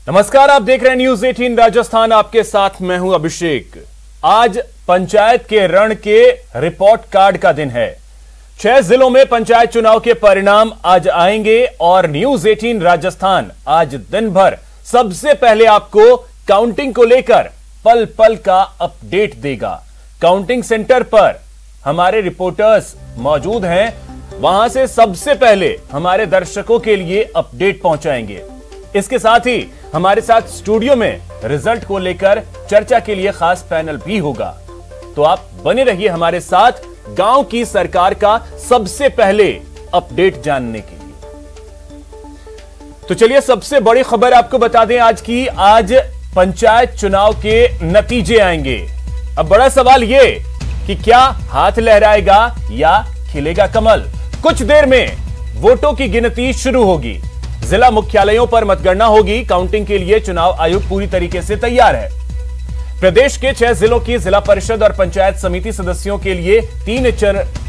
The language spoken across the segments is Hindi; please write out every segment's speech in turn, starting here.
नमस्कार, आप देख रहे हैं न्यूज 18 राजस्थान। आपके साथ मैं हूं अभिषेक। आज पंचायत के रण के रिपोर्ट कार्ड का दिन है। 6 जिलों में पंचायत चुनाव के परिणाम आज आएंगे और न्यूज 18 राजस्थान आज दिन भर सबसे पहले आपको काउंटिंग को लेकर पल पल का अपडेट देगा। काउंटिंग सेंटर पर हमारे रिपोर्टर्स मौजूद हैं, वहां से सबसे पहले हमारे दर्शकों के लिए अपडेट पहुंचाएंगे। इसके साथ ही हमारे साथ स्टूडियो में रिजल्ट को लेकर चर्चा के लिए खास पैनल भी होगा। तो आप बने रहिए हमारे साथ गांव की सरकार का सबसे पहले अपडेट जानने के लिए। तो चलिए सबसे बड़ी खबर आपको बता दें आज पंचायत चुनाव के नतीजे आएंगे। अब बड़ा सवाल यह कि क्या हाथ लहराएगा या खिलेगा कमल। कुछ देर में वोटों की गिनती शुरू होगी। जिला मुख्यालयों पर मतगणना होगी। काउंटिंग के लिए चुनाव आयोग पूरी तरीके से तैयार है। प्रदेश के 6 जिलों की जिला परिषद और पंचायत समिति सदस्यों के लिए 3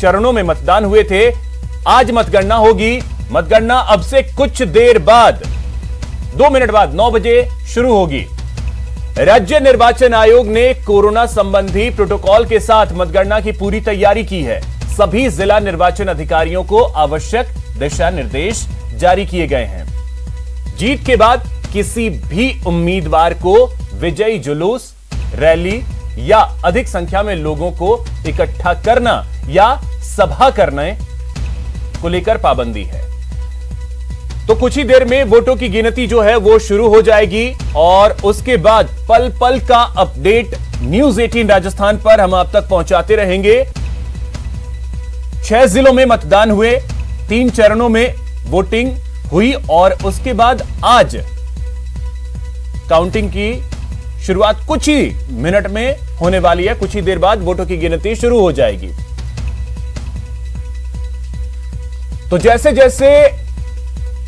चरणों में मतदान हुए थे। आज मतगणना होगी। मतगणना अब से कुछ देर बाद 2 मिनट बाद 9 बजे शुरू होगी। राज्य निर्वाचन आयोग ने कोरोना संबंधी प्रोटोकॉल के साथ मतगणना की पूरी तैयारी की है। सभी जिला निर्वाचन अधिकारियों को आवश्यक दिशा निर्देश जारी किए गए हैं। जीत के बाद किसी भी उम्मीदवार को विजयी जुलूस, रैली या अधिक संख्या में लोगों को इकट्ठा करना या सभा करने को लेकर पाबंदी है। तो कुछ ही देर में वोटों की गिनती जो है वो शुरू हो जाएगी और उसके बाद पल पल का अपडेट न्यूज 18 राजस्थान पर हम आप तक पहुंचाते रहेंगे। 6 जिलों में मतदान हुए, 3 चरणों में वोटिंग हुई और उसके बाद आज काउंटिंग की शुरुआत कुछ ही मिनट में होने वाली है। कुछ ही देर बाद वोटों की गिनती शुरू हो जाएगी। तो जैसे जैसे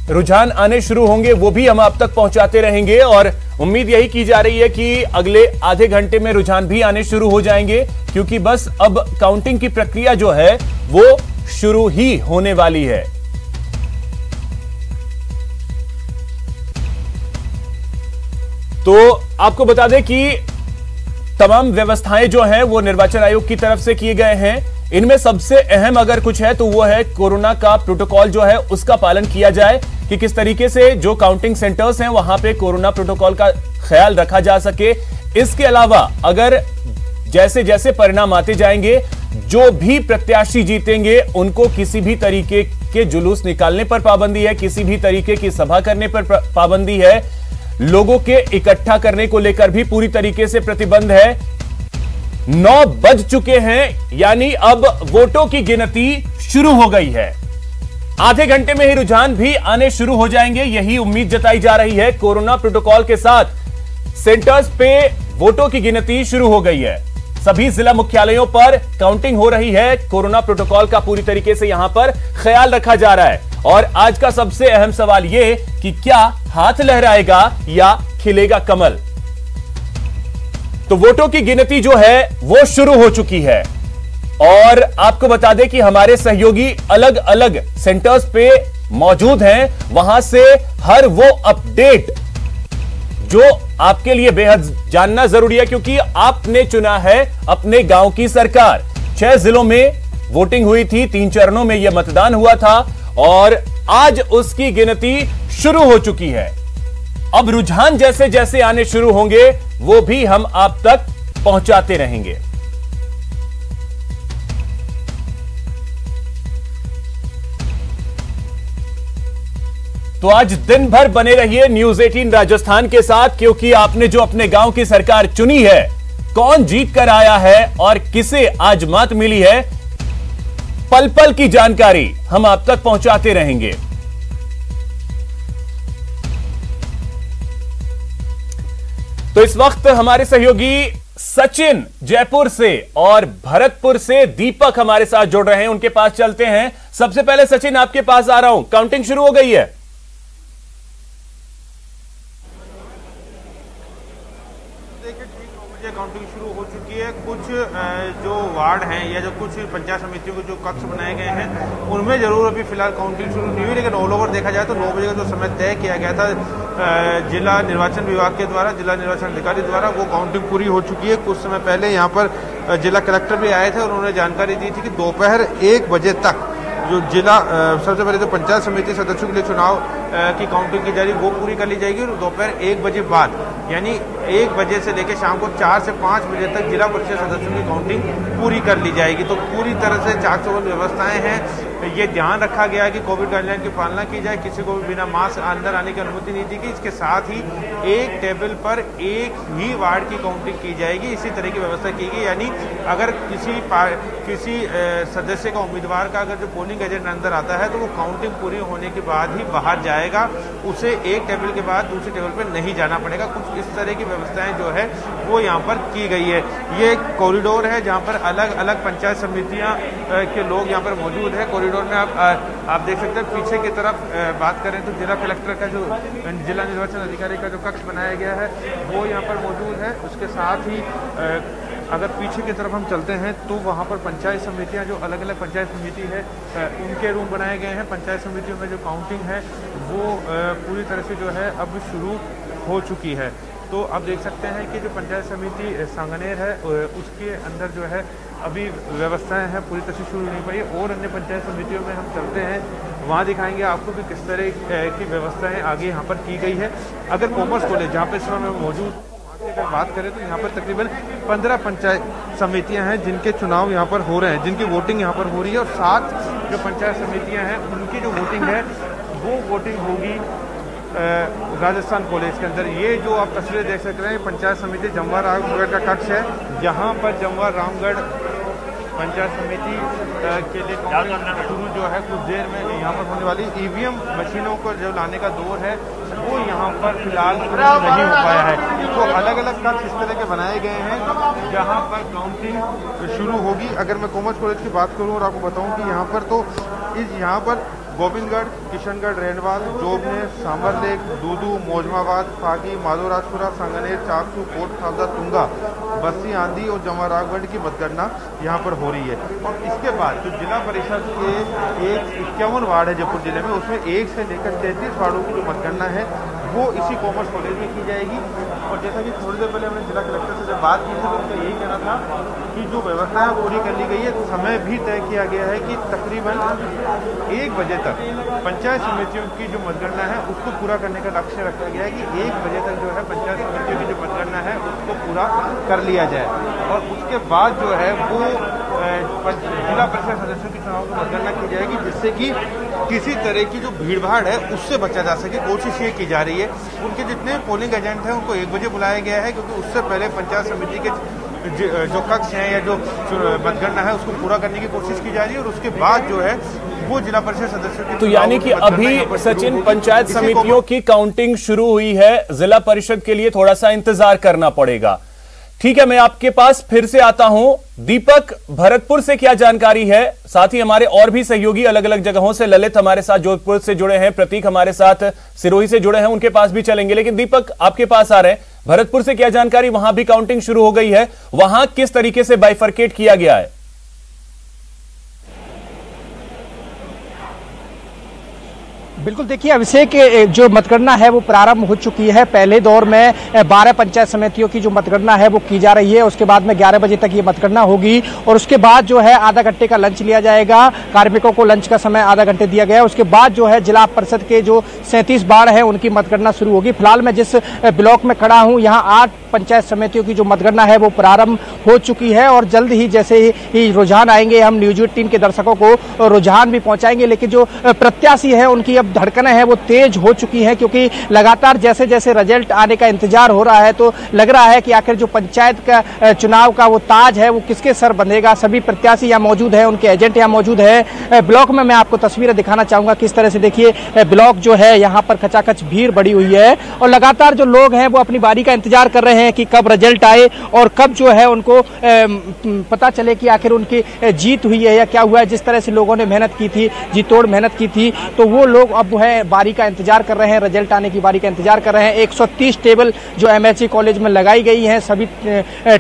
रुझान आने शुरू होंगे वो भी हम आप तक पहुंचाते रहेंगे और उम्मीद यही की जा रही है कि अगले आधे घंटे में रुझान भी आने शुरू हो जाएंगे, क्योंकि बस अब काउंटिंग की प्रक्रिया जो है वो शुरू ही होने वाली है। तो आपको बता दें कि तमाम व्यवस्थाएं जो हैं वो निर्वाचन आयोग की तरफ से किए गए हैं। इनमें सबसे अहम अगर कुछ है तो वो है कोरोना का प्रोटोकॉल जो है उसका पालन किया जाए, कि किस तरीके से जो काउंटिंग सेंटर्स हैं वहां पे कोरोना प्रोटोकॉल का ख्याल रखा जा सके। इसके अलावा अगर जैसे जैसे परिणाम आते जाएंगे, जो भी प्रत्याशी जीतेंगे उनको किसी भी तरीके के जुलूस निकालने पर पाबंदी है, किसी भी तरीके की सभा करने पर पाबंदी है, लोगों के इकट्ठा करने को लेकर भी पूरी तरीके से प्रतिबंध है। 9 बज चुके हैं, यानी अब वोटों की गिनती शुरू हो गई है। आधे घंटे में ही रुझान भी आने शुरू हो जाएंगे, यही उम्मीद जताई जा रही है। कोरोना प्रोटोकॉल के साथ सेंटर्स पे वोटों की गिनती शुरू हो गई है। सभी जिला मुख्यालयों पर काउंटिंग हो रही है। कोरोना प्रोटोकॉल का पूरी तरीके से यहां पर ख्याल रखा जा रहा है और आज का सबसे अहम सवाल यह कि क्या हाथ लहराएगा या खिलेगा कमल। तो वोटों की गिनती जो है वो शुरू हो चुकी है और आपको बता दें कि हमारे सहयोगी अलग अलग सेंटर्स पे मौजूद हैं। वहां से हर वो अपडेट जो आपके लिए बेहद जानना जरूरी है, क्योंकि आपने चुना है अपने गांव की सरकार। 6 जिलों में वोटिंग हुई थी, 3 चरणों में यह मतदान हुआ था और आज उसकी गिनती शुरू हो चुकी है। अब रुझान जैसे जैसे आने शुरू होंगे वो भी हम आप तक पहुंचाते रहेंगे। तो आज दिन भर बने रहिए न्यूज 18 राजस्थान के साथ, क्योंकि आपने जो अपने गांव की सरकार चुनी है, कौन जीत कर आया है और किसे आज मात मिली है, पल पल की जानकारी हम आप तक पहुंचाते रहेंगे। तो इस वक्त हमारे सहयोगी सचिन जयपुर से और भरतपुर से दीपक हमारे साथ जुड़ रहे हैं, उनके पास चलते हैं। सबसे पहले सचिन आपके पास आ रहा हूं, काउंटिंग शुरू हो गई है? देखिए, ठीक 9 बजे काउंटिंग शुरू हो चुकी है। कुछ जो वार्ड हैं या जो कुछ पंचायत समितियों के जो कक्ष बनाए गए हैं उनमें जरूर अभी फिलहाल काउंटिंग शुरू नहीं हुई, लेकिन ऑल ओवर देखा जाए तो 9 बजे का जो समय तय किया गया था जिला निर्वाचन विभाग के द्वारा, जिला निर्वाचन अधिकारी द्वारा, वो काउंटिंग पूरी हो चुकी है। कुछ समय पहले यहाँ पर जिला कलेक्टर भी आए थे और उन्होंने जानकारी दी थी कि दोपहर 1 बजे तक जो जिला सबसे पहले तो पंचायत समिति सदस्यों के लिए चुनाव की काउंटिंग की जा रही है वो पूरी कर ली जाएगी और दोपहर 1 बजे बाद यानी 1 बजे से लेकर शाम को 4 से 5 बजे तक जिला परिषद सदस्यों की काउंटिंग पूरी कर ली जाएगी। तो पूरी तरह से चाक चौबंद व्यवस्थाएं हैं। ये ध्यान रखा गया है कि कोविड गाइडलाइन की पालना की जाए, किसी को भी बिना मास्क अंदर आने की अनुमति नहीं दी गई। इसके साथ ही एक टेबल पर एक ही वार्ड की काउंटिंग की जाएगी, इसी तरह की व्यवस्था की गई। यानी अगर किसी सदस्य का, उम्मीदवार का अगर जो पोलिंग एजेंट अंदर आता है तो वो काउंटिंग पूरी होने के बाद ही बाहर जाएगा, उसे एक टेबल के बाद दूसरे टेबल पर नहीं जाना पड़ेगा। कुछ इस तरह की व्यवस्थाएं जो है वो यहाँ पर की गई है। ये कॉरिडोर है जहाँ पर अलग अलग पंचायत समितियाँ के लोग यहाँ पर मौजूद है। कॉरिडोर में आप देख सकते हैं पीछे की तरफ बात करें तो जिला कलेक्टर का जो जिला निर्वाचन अधिकारी का जो कक्ष बनाया गया है वो यहाँ पर मौजूद है। उसके साथ ही अगर पीछे की तरफ हम चलते हैं तो वहाँ पर पंचायत समितियाँ, जो अलग अलग पंचायत समिति है उनके रूम बनाए गए हैं। पंचायत समितियों में जो काउंटिंग है वो पूरी तरह से जो है अब शुरू हो चुकी है। तो आप देख सकते हैं कि जो पंचायत समिति सांगनेर है उसके अंदर जो है अभी व्यवस्थाएं हैं पूरी तरह से शुरू नहीं पड़ी। और अन्य पंचायत समितियों में हम चलते हैं, वहाँ दिखाएंगे आपको कि किस तरह की व्यवस्थाएं आगे यहाँ पर की गई है। अगर कॉमर्स कॉलेज जहाँ पर इस समय मौजूद अगर बात करें तो यहाँ पर तकरीबन 15 पंचायत समितियां हैं जिनके चुनाव यहाँ पर हो रहे हैं, जिनकी वोटिंग यहाँ पर हो रही है। और 7 जो पंचायत समितियां हैं उनकी जो वोटिंग है वो वोटिंग होगी राजस्थान कॉलेज के अंदर। ये जो आप तस्वीरें देख सक रहे हैं पंचायत समिति जमवा रामगढ़ का कक्ष है, जहाँ पर जमवा रामगढ़ पंचायत समिति के लिए शुरू जो है कुछ देर में यहाँ पर होने वाली। ईवीएम मशीनों को जो लाने का दौर है वो यहाँ पर फिलहाल नहीं हो पाया है। तो अलग अलग कक्ष इस तरह के बनाए गए हैं जहाँ पर काउंटिंग शुरू होगी। अगर मैं कॉमर्स कॉलेज की बात करूँ और आपको बताऊँ कि यहाँ पर तो यहाँ पर गोविंदगढ़, किशनगढ़, रेंडवाल, जोबने, सांभरलेक, दूदू, मौजमाबाद, फागी, माधोराजपुरा, सांगनेर, चाकसू, कोट खालसा, तुंगा, बस्सी, आंधी और जमवारागढ़ की मतगणना यहाँ पर हो रही है। और इसके बाद जो जिला परिषद के 51 वार्ड है जयपुर जिले में, उसमें 1 से लेकर 33 वार्डों की जो मतगणना है वो इसी कॉमर्स कॉलेज में की जाएगी। और जैसा कि थोड़ी देर पहले हमने जिला कलेक्टर से जब बात की थी तो उनका यही कहना था कि जो व्यवस्था पूरी कर ली गई है। समय भी तय किया गया है कि तकरीबन 1 बजे तक पंचायत समितियों की जो मतगणना है उसको पूरा करने का लक्ष्य रखा गया है कि 1 बजे तक जो है पंचायत समितियों की जो मतगणना है उसको पूरा कर लिया जाए। और उसके बाद जो है वो जिला परिषद सदस्यों की चुनाव की मतगणना की जाएगी, जिससे कि किसी तरह की जो भीड़भाड़ है उससे बचा जा सके। कोशिश ये की जा रही है। उनके जितने पोलिंग एजेंट हैं उनको 1 बजे बुलाया गया है, क्योंकि उससे पहले पंचायत समिति के जो कक्ष हैं या जो मतगणना है उसको पूरा करने की कोशिश की जा रही है। और उसके बाद जो है वो जिला परिषद सदस्यों की, तो यानी कि अभी सचिन पंचायत समितियों की काउंटिंग शुरू हुई है, जिला परिषद के लिए थोड़ा सा इंतजार करना पड़ेगा। ठीक है, मैं आपके पास फिर से आता हूं। दीपक, भरतपुर से क्या जानकारी है? साथ ही हमारे और भी सहयोगी अलग अलग जगहों से, ललित हमारे साथ जोधपुर से जुड़े हैं, प्रतीक हमारे साथ सिरोही से जुड़े हैं, उनके पास भी चलेंगे। लेकिन दीपक, आपके पास आ रहे हैं, भरतपुर से क्या जानकारी? वहां भी काउंटिंग शुरू हो गई है, वहां किस तरीके से बाइफरकेट किया गया है? बिल्कुल, देखिए अभिषेक, जो मतगणना है वो प्रारंभ हो चुकी है। पहले दौर में 12 पंचायत समितियों की जो मतगणना है वो की जा रही है। उसके बाद में 11 बजे तक ये मतगणना होगी और उसके बाद जो है आधा घंटे का लंच लिया जाएगा। कार्मिकों को लंच का समय आधा घंटे दिया गया है। उसके बाद जो है जिला परिषद के जो 37 वार्ड है उनकी मतगणना शुरू होगी। फिलहाल मैं जिस ब्लॉक में खड़ा हूँ यहाँ 8 पंचायत समितियों की जो मतगणना है वो प्रारंभ हो चुकी है और जल्द ही जैसे ही रुझान आएंगे हम न्यूज 18 के दर्शकों को रुझान भी पहुंचाएंगे। लेकिन जो प्रत्याशी है उनकी अब धड़कनें हैं वो तेज हो चुकी हैं, क्योंकि लगातार जैसे जैसे रिजल्ट आने का इंतजार हो रहा है तो लग रहा है कि आखिर जो पंचायत का चुनाव का वो ताज है वो किसके सर बंधेगा। सभी प्रत्याशी यहाँ मौजूद है, उनके एजेंट यहाँ मौजूद है। ब्लॉक में मैं आपको तस्वीरें दिखाना चाहूंगा किस तरह से। देखिए ब्लॉक जो है यहाँ पर खचाखच भीड़ बढ़ी हुई है और लगातार जो लोग हैं वो अपनी बारी का इंतजार कर रहे हैं कि कब रिजल्ट आए और कब जो है उनको पता चले कि आखिर उनकी जीत हुई है या क्या हुआ है। जिस तरह से लोगों ने मेहनत की थी, जी तोड़ मेहनत की थी, तो वो लोग अब अब वो है बारी का इंतजार कर रहे हैं, रिजल्ट आने की बारी का इंतजार कर रहे हैं। 130 टेबल जो MHE कॉलेज में लगाई गई हैं, सभी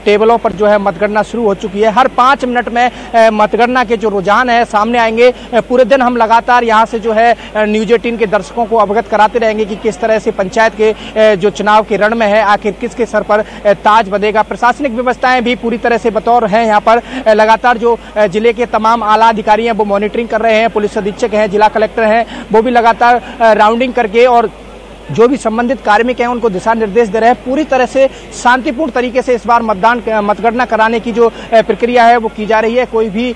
टेबलों पर जो है मतगणना शुरू हो चुकी है। हर 5 मिनट में मतगणना के जो रुझान है सामने आएंगे। पूरे दिन हम लगातार यहाँ से जो है न्यूज़ 18 के दर्शकों को अवगत कराते रहेंगे कि किस तरह से पंचायत के जो चुनाव के रण में है आखिर किसके सर पर ताज बंधेगा। प्रशासनिक व्यवस्थाएं भी पूरी तरह से बतौर हैं। यहाँ पर लगातार जो जिले के तमाम आला अधिकारी हैं वो मॉनिटरिंग कर रहे हैं। पुलिस अधीक्षक हैं, जिला कलेक्टर हैं, वो भी लगातार राउंडिंग करके और जो भी संबंधित कार्मिक हैं उनको दिशा निर्देश दे रहे हैं। पूरी तरह से शांतिपूर्ण तरीके से इस बार मतगणना कराने की जो प्रक्रिया है वो की जा रही है। कोई भी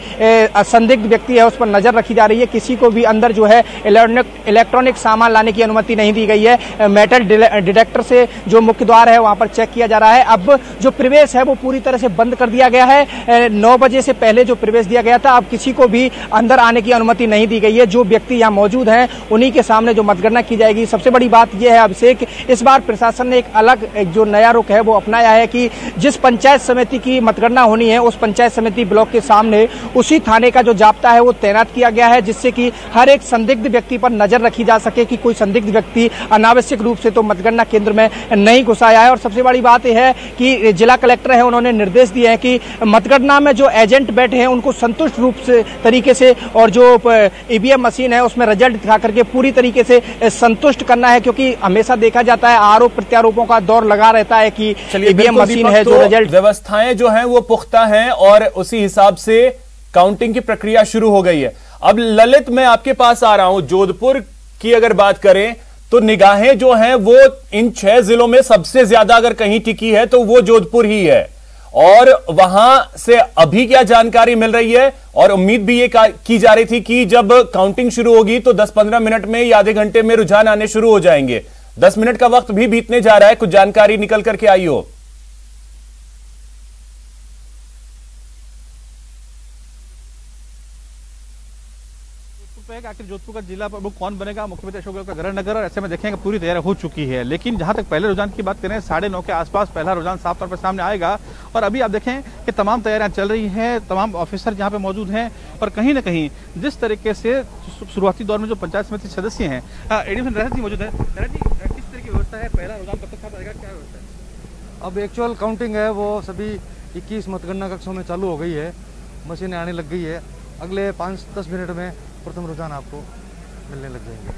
संदिग्ध व्यक्ति है उस पर नजर रखी जा रही है। किसी को भी अंदर जो है इलेक्ट्रॉनिक सामान लाने की अनुमति नहीं दी गई है। मेटल डिटेक्टर से जो मुख्य द्वार है वहां पर चेक किया जा रहा है। अब जो प्रवेश है वो पूरी तरह से बंद कर दिया गया है। 9 बजे से पहले जो प्रवेश दिया गया था, अब किसी को भी अंदर आने की अनुमति नहीं दी गई है। जो व्यक्ति यहाँ मौजूद हैं उन्हीं के सामने जो मतगणना की जाएगी। सबसे बड़ी बात ये है अभिषेक, इस बार प्रशासन ने एक जो नया रुख है वो अपनाया है कि जिस पंचायत समिति की मतगणना होनी है उस पंचायत समिति ब्लॉक के सामने उसी थाने का जो जाब्ता है वो तैनात किया गया है, जिससे कि हर एक संदिग्ध व्यक्ति पर नजर रखी जा सके कि कोई संदिग्ध व्यक्ति अनावश्यक रूप से तो मतगणना केंद्र में नहीं घुस आया है। और सबसे बड़ी बात यह है कि जिला कलेक्टर है उन्होंने निर्देश दिए हैं कि मतगणना में जो एजेंट बैठे हैं उनको संतुष्ट रूप से तरीके से और जो EVM मशीन है उसमें रिजल्ट दिखा करके पूरी तरीके से संतुष्ट करना है, क्योंकि हमेशा देखा जाता है आरोप प्रत्यारोपों का दौर लगा रहता है कि EVM मशीन है जो रिजल्ट। व्यवस्थाएं जो हैं वो पुख्ता हैं और उसी हिसाब से काउंटिंग की प्रक्रिया शुरू हो गई है। अब ललित, मैं आपके पास आ रहा हूं। जोधपुर की अगर बात करें तो निगाहें जो हैं वो इन 6 जिलों में सबसे ज्यादा अगर कहीं टिकी है तो वो जोधपुर ही है। और वहां से अभी क्या जानकारी मिल रही है, और उम्मीद भी ये की जा रही थी कि जब काउंटिंग शुरू होगी तो 10-15 मिनट में या आधे घंटे में रुझान आने शुरू हो जाएंगे। 10 मिनट का वक्त भी बीतने जा रहा है, कुछ जानकारी निकल करके आई हो? आखिर जोधपुर का जिला प्रमुख कौन बनेगा, मुख्यमंत्री अशोक गहलोत का गृह नगर, और ऐसे में देखेंगे पूरी तैयारी हो चुकी है। लेकिन जहां तक पहले रुझान की बात करें, 9:30 के आसपास पहला रुझान साफ तौर पर सामने आएगा। और अभी आप देखें कि तमाम तैयारियां चल रही हैं, तमाम ऑफिसर यहाँ पे मौजूद हैं। और कहीं ना कहीं जिस तरीके से शुरुआती दौर में जो पंचायत समिति सदस्य हैं, एडीएम राहत जी मौजूद है। राहत जी, किस तरह की व्यवस्था है, पहला रुझान कब तक साफ आएगा, क्या व्यवस्था है? अब एक्चुअल काउंटिंग है वो सभी 21 मतगणना कक्षों में चालू हो गई है, मशीनें आने लग गई है। अगले 5-10 मिनट में प्रथम रुझान आपको मिलने लग जाएंगे।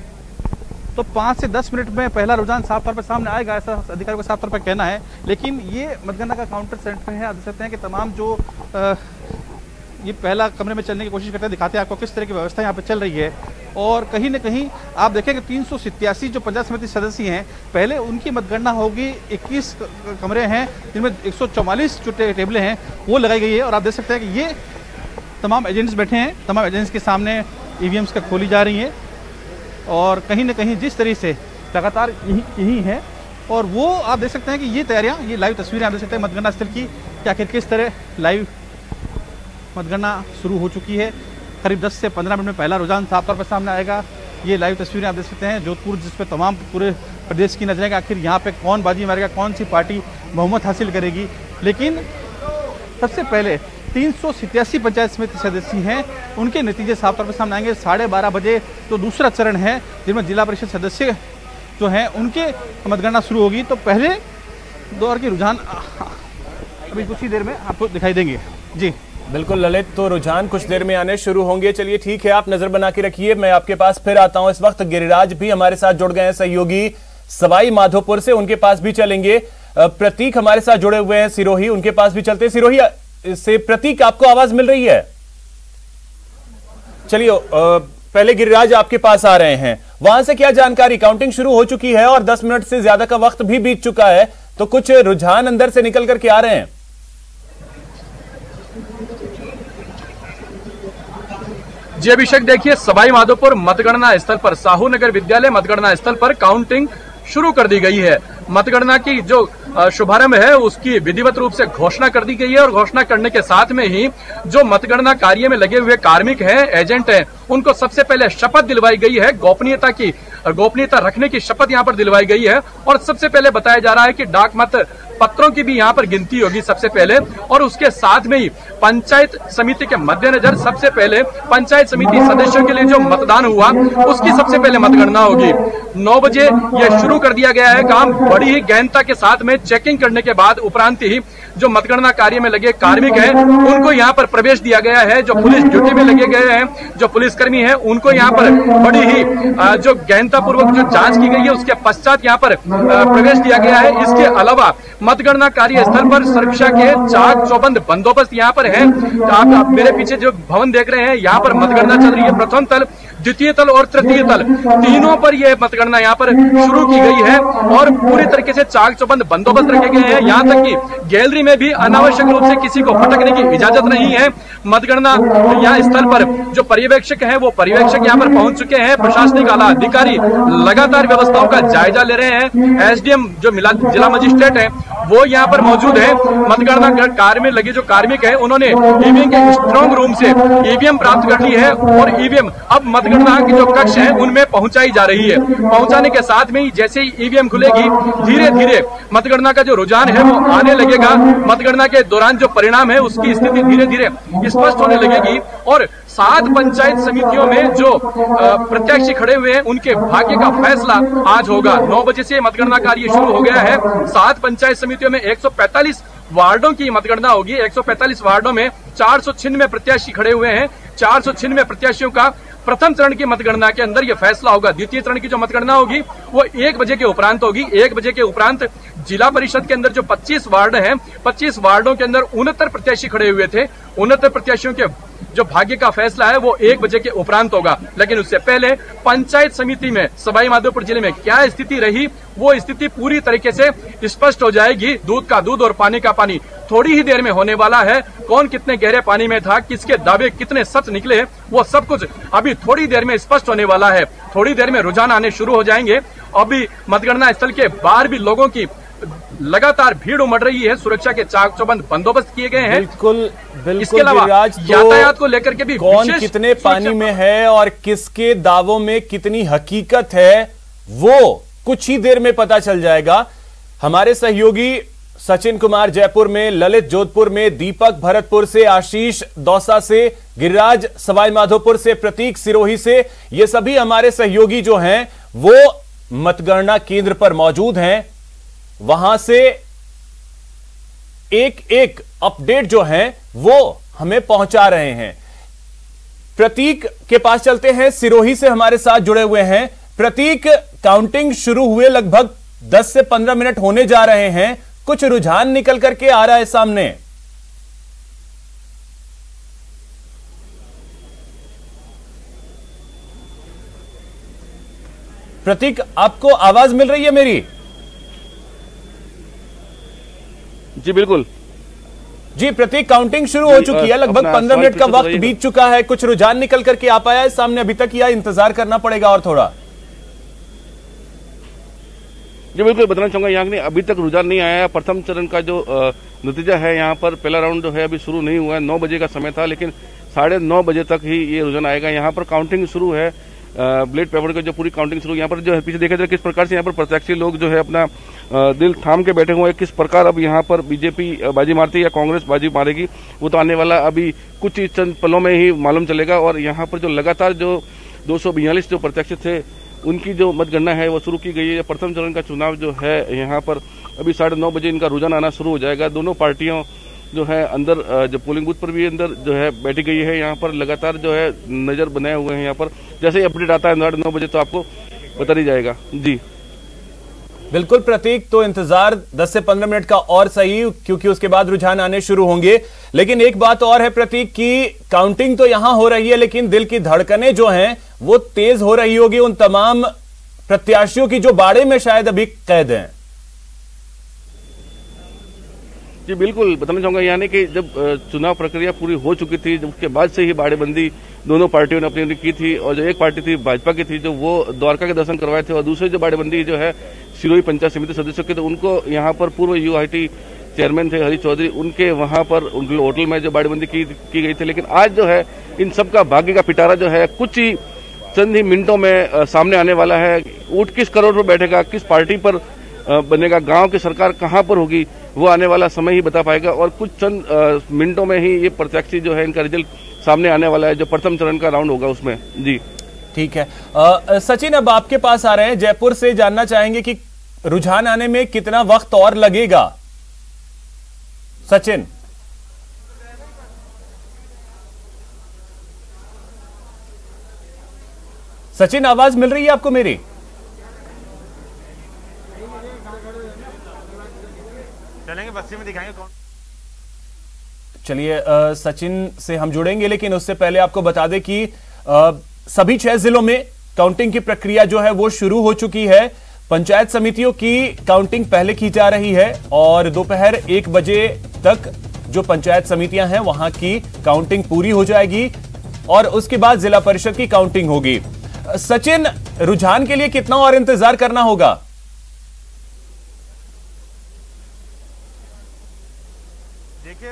तो 5 से 10 मिनट में पहला रुझान साफ तौर पर सामने आएगा, ऐसा अधिकारी को साफ तौर पर कहना है। लेकिन ये मतगणना का काउंटर सेंटर है, आप देख सकते हैं कि तमाम जो ये पहला कमरे में चलने की कोशिश करते हैं, दिखाते हैं आपको किस तरह की व्यवस्था यहाँ पे चल रही है। और कहीं ना कहीं आप देखें कि 387 जो पंचायत समिति सदस्य हैं, पहले उनकी मतगणना होगी। 21 कमरे हैं जिनमें 144 जो टेबलें हैं वो लगाई गई है। और आप देख सकते हैं कि ये तमाम एजेंट्स बैठे हैं, तमाम एजेंट्स के सामने EVMs का खोली जा रही है। और कहीं ना कहीं जिस तरह से लगातार यही है, और वो आप देख सकते हैं कि ये तैयारियां, ये लाइव तस्वीरें आप देख सकते हैं मतगणना स्थल की कि आखिर किस तरह लाइव मतगणना शुरू हो चुकी है। करीब 10 से 15 मिनट में पहला रुझान साफ तौर पर सामने आएगा। ये लाइव तस्वीरें आप देख सकते हैं जोधपुर, जिसपे तमाम पूरे प्रदेश की नजरें आखिर यहाँ पे कौन बाजी मारेगा, कौन सी पार्टी बहुमत हासिल करेगी। लेकिन सबसे पहले 387 पंचायत समिति सदस्य हैं, उनके नतीजे साफ तौर पर सामने आएंगे। 12:30 बजे तो दूसरा चरण है जिसमें जिला परिषद सदस्य जो हैं उनके मतगणना शुरू होगी। तो पहले दौर के रुझान अभी कुछ ही देर में आपको दिखाई देंगे। जी बिल्कुल ललित, तो रुझान कुछ देर में आने शुरू होंगे। चलिए ठीक है, आप नजर बना के रखिए, मैं आपके पास फिर आता हूं। इस वक्त गिरिराज भी हमारे साथ जुड़ गए हैं, सहयोगी सवाई माधोपुर से, उनके पास भी चलेंगे। प्रतीक हमारे साथ जुड़े हुए हैं सिरोही, उनके पास भी चलते हैं। सिरोही से प्रतीक, आपको आवाज मिल रही है? चलिए पहले गिरिराज आपके पास आ रहे हैं, वहां से क्या जानकारी? काउंटिंग शुरू हो चुकी है और 10 मिनट से ज्यादा का वक्त भी बीत चुका है, तो कुछ रुझान अंदर से निकल करके आ रहे हैं? जी अभिषेक, देखिए सवाई माधोपुर मतगणना स्थल पर, साहू नगर विद्यालय मतगणना स्थल पर काउंटिंग शुरू कर दी गई है। मतगणना की जो शुभारंभ है उसकी विधिवत रूप से घोषणा कर दी गई है। और घोषणा करने के साथ में ही जो मतगणना कार्य में लगे हुए कार्मिक हैं, एजेंट हैं, उनको सबसे पहले शपथ दिलवाई गई है, गोपनीयता की, गोपनीयता रखने की शपथ यहाँ पर दिलवाई गई है। और सबसे पहले बताया जा रहा है कि डाक मत पत्रों की भी यहाँ पर गिनती होगी सबसे पहले, और उसके साथ में ही पंचायत समिति के मद्देनजर सबसे पहले पंचायत समिति सदस्यों के लिए जो मतदान हुआ उसकी सबसे पहले मतगणना होगी। 9 बजे यह शुरू कर दिया गया है काम। बड़ी ही गहनता के साथ में चेकिंग करने के बाद उपरांत ही जो मतगणना कार्य में लगे कार्मिक हैं उनको यहाँ पर प्रवेश दिया गया है। जो पुलिस ड्यूटी में लगे गए हैं, जो पुलिसकर्मी हैं, उनको यहाँ पर बड़ी ही जो गहनता पूर्वक जो जांच की गई है उसके पश्चात यहाँ पर प्रवेश दिया गया है। इसके अलावा मतगणना कार्य स्थल पर सुरक्षा के चाक चौबंद बंदोबस्त यहाँ पर है। आप मेरे पीछे जो भवन देख रहे हैं, यहाँ पर मतगणना चल रही है। प्रथम तल, द्वितीय तल और तृतीय तल, तीनों पर यह मतगणना यहाँ पर शुरू की गई है और पूरी तरीके से चाक चौबंद बंदोबस्त रखे गए हैं। यहाँ तक कि गैलरी में भी अनावश्यक रूप से किसी को भटकने की इजाजत नहीं है। मतगणना यहाँ स्थल पर जो पर्यवेक्षक हैं वो पर्यवेक्षक यहाँ पर पहुंच चुके हैं। प्रशासनिक आला अधिकारी लगातार व्यवस्थाओं का जायजा ले रहे हैं। एसडीएम जो जिला मजिस्ट्रेट है वो यहाँ पर मौजूद है। मतगणना कार्य में लगे जो कार्मिक है उन्होंने ईवीएम के स्ट्रांग रूम से ईवीएम प्राप्त कर ली है और ईवीएम अब मतगणना की जो कक्ष है उनमें पहुंचाई जा रही है। पहुंचाने के साथ में ही जैसे ही ईवीएम खुलेगी धीरे धीरे मतगणना का जो रुझान है वो आने लगेगा। मतगणना के दौरान जो परिणाम है उसकी स्थिति धीरे धीरे स्पष्ट होने लगेगी और 7 पंचायत समितियों में जो प्रत्याशी खड़े हुए हैं उनके भाग्य का फैसला आज होगा। 9 बजे से मतगणना कार्य शुरू हो गया है। 7 पंचायत समितियों में 145 वार्डों की मतगणना होगी। 145 वार्डों में 496 प्रत्याशी खड़े हुए हैं। 496 प्रत्याशियों का प्रथम चरण की मतगणना के अंदर यह फैसला होगा। द्वितीय चरण की जो मतगणना होगी वो 1 बजे के उपरांत होगी। 1 बजे के उपरांत जिला परिषद के अंदर जो 25 वार्ड हैं, 25 वार्डों के अंदर 69 प्रत्याशी खड़े हुए थे। 69 प्रत्याशियों के जो भाग्य का फैसला है वो 1 बजे के उपरांत होगा। लेकिन उससे पहले पंचायत समिति में सवाई माधोपुर जिले में क्या स्थिति रही वो स्थिति पूरी तरीके से स्पष्ट हो जाएगी। दूध का दूध और पानी का पानी थोड़ी ही देर में होने वाला है। कौन कितने गहरे पानी में था, किसके दावे कितने सच निकले, वो सब कुछ अभी थोड़ी देर में स्पष्ट होने वाला है। थोड़ी देर में रुझान आने शुरू हो जाएंगे। अभी मतगणना स्थल के बाहर भी लोगों की लगातार भीड़ उमड़ रही है। सुरक्षा के चाक चौबंद बंदोबस्त किए गए हैं। बिल्कुल इसके अलावा यातायात को लेकर के भी कौन कितने पानी में है और किसके दावों में कितनी हकीकत है वो कुछ ही देर में पता चल जाएगा। हमारे सहयोगी सचिन कुमार जयपुर में, ललित जोधपुर में, दीपक भरतपुर से, आशीष दौसा से, गिरिराज सवाई माधोपुर से, प्रतीक सिरोही से, ये सभी हमारे सहयोगी जो हैं वो मतगणना केंद्र पर मौजूद हैं। वहां से एक एक अपडेट जो है वो हमें पहुंचा रहे हैं। प्रतीक के पास चलते हैं, सिरोही से हमारे साथ जुड़े हुए हैं। प्रतीक, काउंटिंग शुरू हुए लगभग 10 से 15 मिनट होने जा रहे हैं, कुछ रुझान निकल करके आ रहा है सामने? प्रतीक, आपको आवाज मिल रही है मेरी? जी बिल्कुल जी प्रतीक, काउंटिंग शुरू हो चुकी है, लगभग 15 मिनट का वक्त बीत चुका है। कुछ रुझान निकल करके आ पाया है सामने अभी तक या इंतजार करना पड़ेगा और थोड़ा? जी बिल्कुल बताना चाहूंगा, यहाँ नहीं अभी तक रुझान नहीं आया है। प्रथम चरण का जो नतीजा है यहाँ पर पहला राउंड जो है अभी शुरू नहीं हुआ है। 9 बजे का समय था लेकिन 9:30 बजे तक ही ये रुझान आएगा। यहाँ पर काउंटिंग शुरू है, ब्लेड पेपर का जो पूरी काउंटिंग शुरू। यहाँ पर जो है पीछे देखा जाए किस प्रकार से यहाँ पर प्रत्याशी लोग जो है अपना दिल थाम के बैठे हुए हैं। किस प्रकार अब यहाँ पर बीजेपी बाजी मारती है या कांग्रेस बाजी मारेगी वो तो आने वाला अभी कुछ चंद पलों में ही मालूम चलेगा। और यहाँ पर जो लगातार जो 242 जो प्रत्याशी थे उनकी जो मतगणना है वो शुरू की गई है। प्रथम चरण का चुनाव जो है यहाँ पर अभी 9:30 बजे इनका रुझान आना शुरू हो जाएगा। दोनों पार्टियों जो है अंदर जो पोलिंग बूथ पर भी अंदर जो है बैठी गई है। यहाँ पर लगातार जो है नजर बनाए हुए हैं। यहाँ पर जैसे ही अपडेट आता है 9:30 बजे तो आपको बता ही जाएगा। जी बिल्कुल प्रतीक, तो इंतजार 10 से 15 मिनट का और सही, क्योंकि उसके बाद रुझान आने शुरू होंगे। लेकिन एक बात और है प्रतीक की काउंटिंग तो यहां हो रही है लेकिन दिल की धड़कनें जो हैं वो तेज हो रही होगी उन तमाम प्रत्याशियों की जो बाड़े में शायद अभी कैद हैं। जी बिल्कुल बताना चाहूंगा, यानी कि जब चुनाव प्रक्रिया पूरी हो चुकी थी उसके बाद से ही बाड़ेबंदी दोनों पार्टियों ने अपनी अपनी की थी। और जो एक पार्टी थी भाजपा की थी जो वो द्वारका के दर्शन करवाए थे और दूसरी जो बाड़ेबंदी जो है सिरोही पंचायत समिति सदस्यों की, तो उनको यहाँ पर पूर्व यूआईटी चेयरमैन थे हरीश चौधरी, उनके वहां पर उनके होटल में जो बाड़ेबंदी की गई थी। लेकिन आज जो है इन सबका भाग्य का पिटारा जो है कुछ ही चंद ही मिनटों में सामने आने वाला है। ऊँट किस करोड़ पर बैठेगा, किस पार्टी पर बनेगा, गांव की सरकार कहां पर होगी, वो आने वाला समय ही बता पाएगा और कुछ चंद मिनटों में ही ये प्रत्याशी जो है इनका रिजल्ट सामने आने वाला है, जो प्रथम चरण का राउंड होगा उसमें। जी ठीक है। सचिन, अब आपके पास आ रहे हैं, जयपुर से जानना चाहेंगे कि रुझान आने में कितना वक्त और लगेगा। सचिन, सचिन आवाज मिल रही है आपको मेरी? चलेंगे बस्ती में दिखाएंगे कौन। चलिए सचिन से हम जुड़ेंगे, लेकिन उससे पहले आपको बता दें कि सभी 6 जिलों में काउंटिंग की प्रक्रिया जो है वो शुरू हो चुकी है। पंचायत समितियों की काउंटिंग पहले की जा रही है और दोपहर 1 बजे तक जो पंचायत समितियां हैं वहां की काउंटिंग पूरी हो जाएगी और उसके बाद जिला परिषद की काउंटिंग होगी। सचिन, रुझान के लिए कितना और इंतजार करना होगा? देखिए,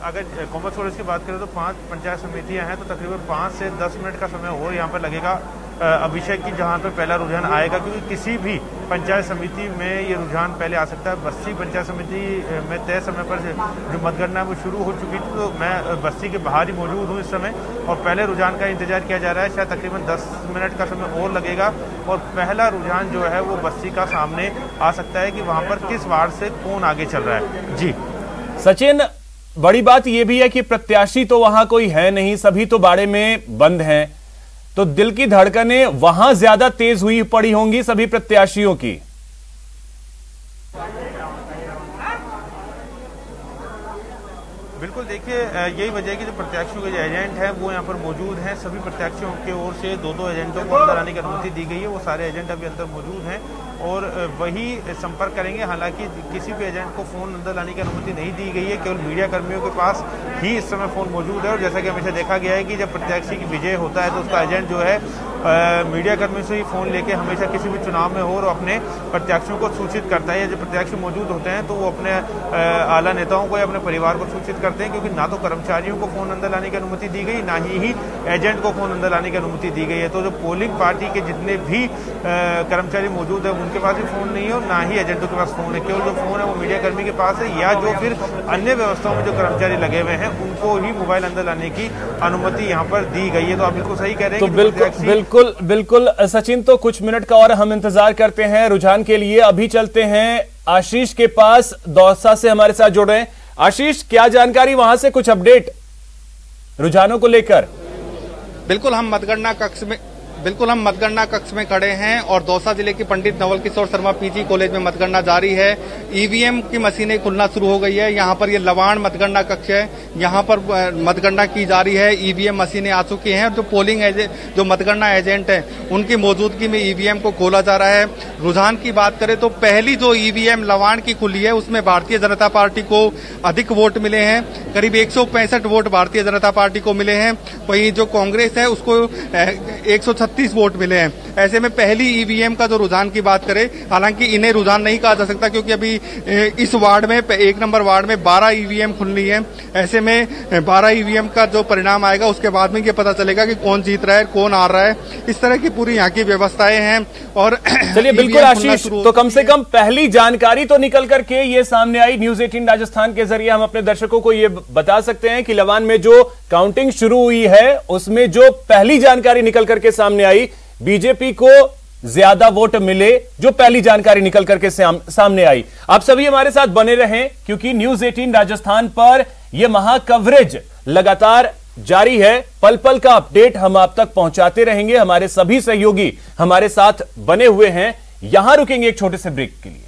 अगर कॉमर्स कॉलेज की बात करें तो 5 पंचायत समितियां हैं, तो तकरीबन 5 से 10 मिनट का समय और यहाँ पर लगेगा अभिषेक की, जहाँ पे पहला रुझान आएगा, क्योंकि किसी भी पंचायत समिति में ये रुझान पहले आ सकता है। बस्ती पंचायत समिति में तय समय पर जो मतगणना वो शुरू हो चुकी थी, तो मैं बस्ती के बाहर ही मौजूद हूँ इस समय और पहले रुझान का इंतजार किया जा रहा है। शायद तकरीबन 10 मिनट का समय और लगेगा और पहला रुझान जो है वो बस्ती का सामने आ सकता है कि वहाँ पर किस वार्ड से कौन आगे चल रहा है। जी सचिन, बड़ी बात यह भी है कि प्रत्याशी तो वहां कोई है नहीं, सभी तो बाड़े में बंद हैं, तो दिल की धड़कनें वहां ज्यादा तेज हुई पड़ी होंगी सभी प्रत्याशियों की। बिल्कुल, देखिए यही वजह है कि जो प्रत्याशियों के जो एजेंट हैं वो यहाँ पर मौजूद हैं। सभी प्रत्याशियों की ओर से 2-2 एजेंटों को अंदर आने की अनुमति दी गई है। वो सारे एजेंट अभी अंदर मौजूद हैं और वही संपर्क करेंगे। हालांकि किसी भी एजेंट को फोन अंदर लाने की अनुमति नहीं दी गई है, केवल मीडिया कर्मियों के पास ही इस समय फोन मौजूद है। और जैसा कि हमेशा देखा गया है कि जब प्रत्याशी की विजय होता है तो उसका एजेंट जो है मीडिया कर्मियों से ही फोन लेके हमेशा किसी भी चुनाव में हो और अपने प्रत्याशियों को सूचित करता है। जब प्रत्याशी मौजूद होते हैं तो वो अपने आला नेताओं को या अपने परिवार को सूचित करते हैं, क्योंकि ना तो कर्मचारियों को फोन अंदर लाने की अनुमति दी गई, ना ही एजेंट को फोन अंदर लाने की अनुमति दी गई है। तो जो पोलिंग पार्टी के जितने भी कर्मचारी मौजूद है उनके पास भी फोन नहीं है और ना ही एजेंटों के पास फोन है। केवल जो फोन है वो मीडिया कर्मी के पास है या जो फिर अन्य व्यवस्थाओं में जो कर्मचारी लगे हुए हैं उनको ही मोबाइल अंदर लाने की अनुमति यहाँ पर दी गई है। तो आप बिल्कुल सही कह रहे हैं। तो बिल्कुल सचिन, तो कुछ मिनट का और हम इंतजार करते हैं रुझान के लिए। अभी चलते हैं आशीष के पास, दौसा से हमारे साथ जुड़ रहे हैं। आशीष, क्या जानकारी वहां से, कुछ अपडेट रुझानों को लेकर? बिल्कुल हम मतगणना कक्ष में खड़े हैं और दौसा जिले की पंडित नवल किशोर शर्मा पीजी कॉलेज में मतगणना जारी है। ईवीएम की मशीनें खुलना शुरू हो गई है। यहाँ पर ये लवाण मतगणना कक्ष है, यहाँ पर मतगणना की जा रही है। ईवीएम मशीनें आ चुकी हैं। जो पोलिंग एजेंट, जो मतगणना एजेंट हैं, उनकी मौजूदगी में ईवीएम को खोला जा रहा है। रुझान की बात करें तो पहली जो ईवीएम लवाण की खुली है उसमें भारतीय जनता पार्टी को अधिक वोट मिले हैं, करीब 165 वोट भारतीय जनता पार्टी को मिले हैं। वहीं जो कांग्रेस है उसको 136 वोट मिले हैं। ऐसे में पहली ईवीएम का जो रुझान की बात करें, हालांकि इन्हें रुझान नहीं कहा जा सकता क्योंकि अभी इस वार्ड में 1 नंबर वार्ड में 12 ईवीएम खुलनी है। ऐसे में 12 ईवीएम का जो परिणाम आएगा उसके बाद में ये पता चलेगा कि कौन जीत रहा है, कौन आ रहा है। इस तरह की पूरी यहाँ की व्यवस्थाएं हैं। और चलिए बिल्कुल आशीष, तो कम से कम पहली जानकारी तो निकल करके ये सामने आई। न्यूज 18 राजस्थान के जरिए हम अपने दर्शकों को ये बता सकते हैं कि लवान में जो काउंटिंग शुरू हुई है उसमें जो पहली जानकारी निकल करके सामने आई, बीजेपी को ज्यादा वोट मिले, जो पहली जानकारी निकल करके सामने आई। आप सभी हमारे साथ बने रहें क्योंकि न्यूज 18 राजस्थान पर यह महा कवरेज लगातार जारी है। पल पल का अपडेट हम आप तक पहुंचाते रहेंगे। हमारे सभी सहयोगी हमारे साथ बने हुए हैं। यहां रुकेंगे एक छोटे से ब्रेक के लिए।